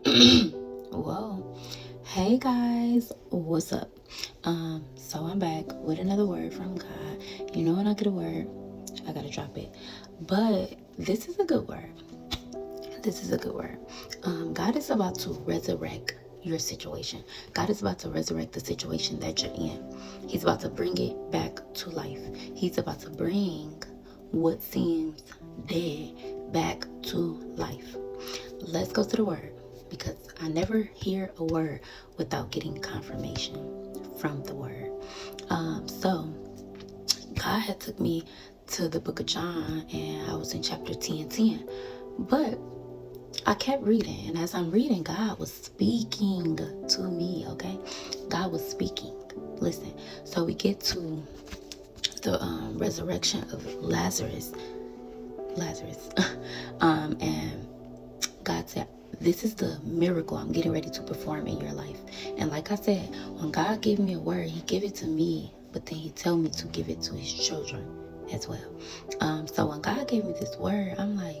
Whoa. Hey guys, what's up? So I'm back with another word from God. You know when I get a word, I gotta drop it. But this is a good word. This is a good word. God is about to resurrect your situation. God is about to resurrect the situation that you're in. He's about to bring it back to life. He's about to bring what seems dead back to life. Let's go to the word because I never hear a word without getting confirmation from the word. So God had took me to the book of John and I was in chapter 10:10. But I kept reading, and as I'm reading, God was speaking to me, okay? God was speaking. Listen, so we get to the resurrection of Lazarus. And God said, this is the miracle I'm getting ready to perform in your life. And like I said, when God gave me a word, he gave it to me, but then he told me to give it to his children as well. So when God gave me this word, I'm like,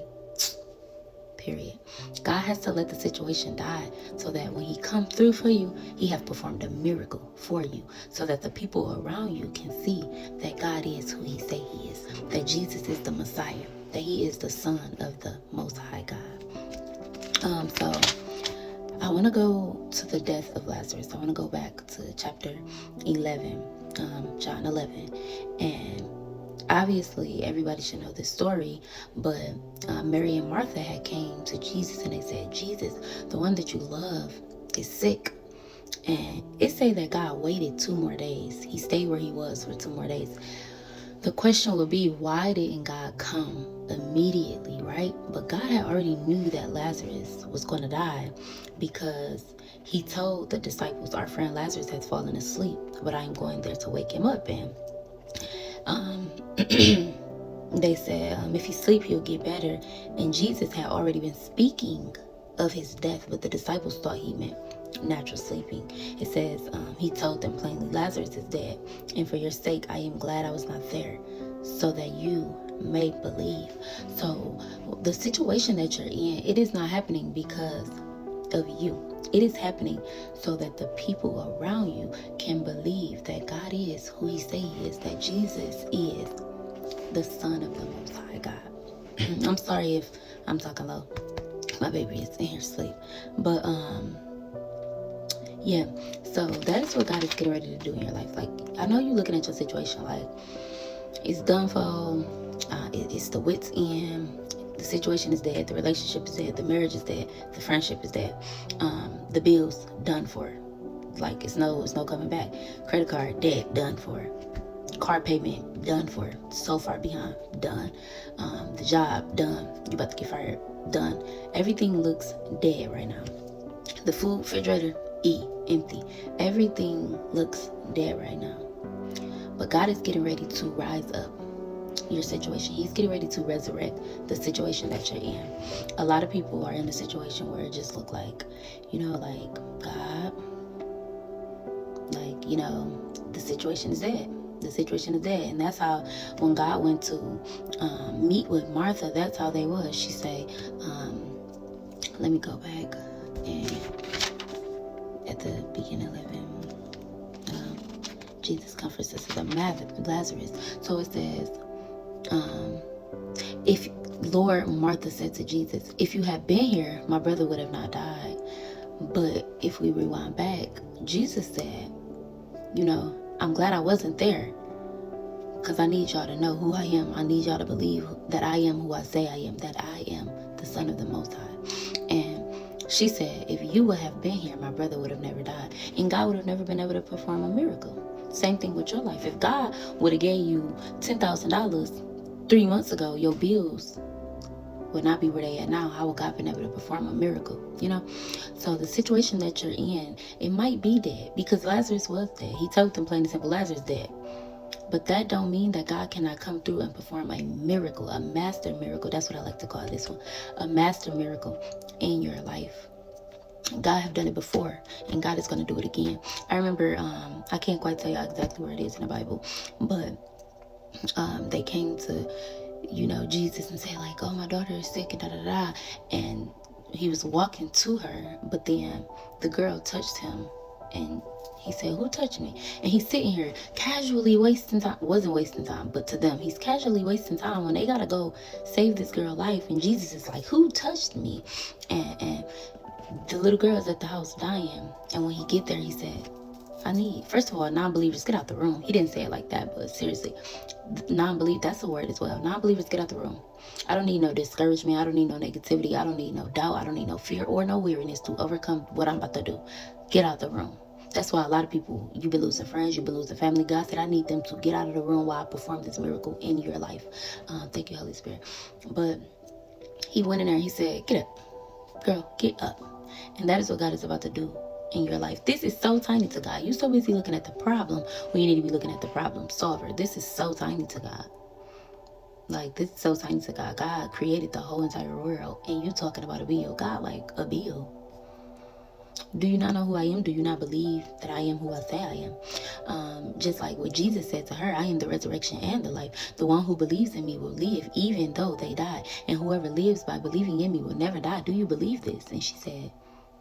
period. God has to let the situation die so that when he come through for you, he have performed a miracle for you so that the people around you can see that God is who he say he is, that Jesus is the Messiah, that he is the Son of the Most High God. So I want to go to the death of Lazarus. I want to go back to chapter 11, John 11, and obviously everybody should know this story, but Mary and Martha had came to Jesus and they said, Jesus, the one that you love is sick. And it say that God waited 2 more days. He stayed where he was for 2 more days. The question would be, why didn't God come immediately, right? But God had already knew that Lazarus was going to die because he told the disciples, our friend Lazarus has fallen asleep, but I am going there to wake him up. And they said, if he sleep, he'll get better. And Jesus had already been speaking of his death, but the disciples thought he meant natural sleeping. It says, he told them plainly, Lazarus is dead, and for your sake I am glad I was not there, so that you may believe. So the situation that you're in, it is not happening because of you. It is happening so that the people around you can believe that God is who he say he is, that Jesus is the Son of the Most High God. I'm sorry if I'm talking low. My baby is in here asleep. But yeah, so that is what God is getting ready to do in your life. Like, I know you're looking at your situation like it's done for, it's the wit's end, the situation is dead, the relationship is dead, the marriage is dead, the friendship is dead, the bills done for, like it's no coming back, credit card dead, done for, car payment done for, so far behind, done, the job done, you about to get fired, done, everything looks dead right now, the food refrigerator empty, everything looks dead right now. But God is getting ready to rise up your situation. He's getting ready to resurrect the situation that you're in. A lot of people are in a situation where it just look like, like, God, like, the situation is dead. The situation is dead. And that's how, when God went to meet with Martha, that's how they was. She say, let me go back and at the beginning of 11, Jesus comforts us as Lazarus. So it says, if Lord, Martha said to Jesus, if you had been here, my brother would have not died. But if we rewind back, Jesus said, I'm glad I wasn't there, because I need y'all to know who I am. I need y'all to believe that I am who I say I am, that I am the Son of the Most High. And she said, if you would have been here, my brother would have never died. And God would have never been able to perform a miracle. Same thing with your life. If God would have gave you $10,000 3 months ago, your bills would not be where they at now. How would God been able to perform a miracle? So the situation that you're in, it might be dead, because Lazarus was dead. He told them plain and simple, Lazarus dead. But that don't mean that God cannot come through and perform a miracle, a master miracle. That's what I like to call this one, a master miracle in your life. God have done it before, and God is going to do it again. I remember, I can't quite tell you exactly where it is in the Bible, but they came to, Jesus and said like, oh, my daughter is sick and da-da-da. And he was walking to her, but then the girl touched him, and he said, who touched me? And he's sitting here casually wasting time. Wasn't wasting time, but to them, he's casually wasting time when they gotta go save this girl's life. And Jesus is like, who touched me? And the little girl's at the house dying. And when he get there, he said, first of all, non-believers, get out the room. He didn't say it like that, but seriously, non-believe, that's a word as well. Non-believers, get out the room. I don't need no discouragement. I don't need no negativity. I don't need no doubt. I don't need no fear or no weariness to overcome what I'm about to do. Get out the room. That's why a lot of people, you've been losing friends, you've been losing family. God said, I need them to get out of the room while I perform this miracle in your life. Thank you, Holy Spirit. But he went in there and he said, get up, girl, get up. And that is what God is about to do in your life. This is so tiny to God. You're so busy looking at the problem when you need to be looking at the problem solver. This is so tiny to God. Like, this is so tiny to God. God created the whole entire world, and you talking about a bill. God, like, a bill. Do you not know who I am? Do you not believe that I am who I say I am? Just like what Jesus said to her, I am the resurrection and the life. The one who believes in me will live even though they die. And whoever lives by believing in me will never die. Do you believe this? And she said,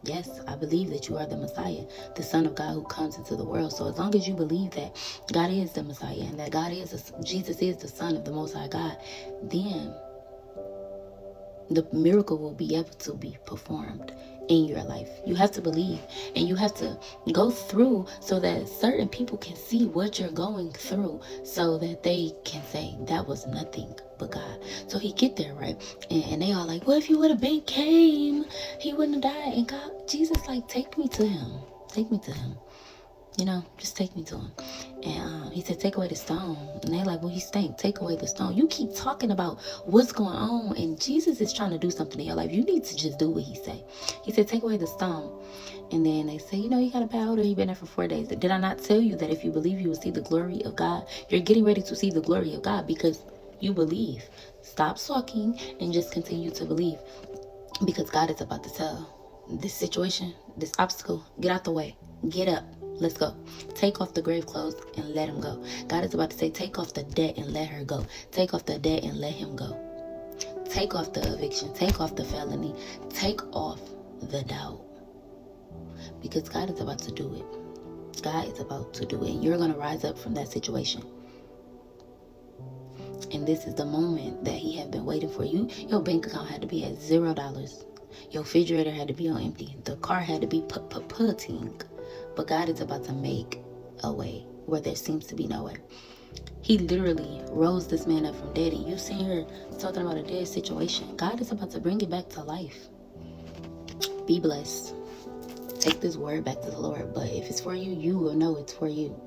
yes, I believe that you are the Messiah, the Son of God who comes into the world. So as long as you believe that God is the Messiah and that Jesus is the Son of the Most High God, then the miracle will be able to be performed in your life. You have to believe, and you have to go through so that certain people can see what you're going through, so that they can say that was nothing but God. So he get there, right? And they all like, well, if you would have been came, he wouldn't have died. And God, Jesus, like, take me to him. Take me to him. You know, just take me to him. And he said, take away the stone. And they're like, well, he stank. Take away the stone. You keep talking about what's going on, and Jesus is trying to do something in your life. You need to just do what he say. He said, take away the stone. And then they say, you know, you got a bad odor. You've been there for 4 days. Did I not tell you that if you believe, you will see the glory of God? You're getting ready to see the glory of God because you believe. Stop sulking and just continue to believe, because God is about to tell this situation, this obstacle, get out the way. Get up. Let's go. Take off the grave clothes and let him go. God is about to say, take off the debt and let her go. Take off the debt and let him go. Take off the eviction. Take off the felony. Take off the doubt. Because God is about to do it. God is about to do it. And you're going to rise up from that situation. And this is the moment that he had been waiting for you. Your bank account had to be at $0. Your refrigerator had to be on empty. The car had to be putting. But God is about to make a way where there seems to be no way. He literally rose this man up from dead. And you seen her talking about a dead situation. God is about to bring it back to life. Be blessed. Take this word back to the Lord. But if it's for you, you will know it's for you.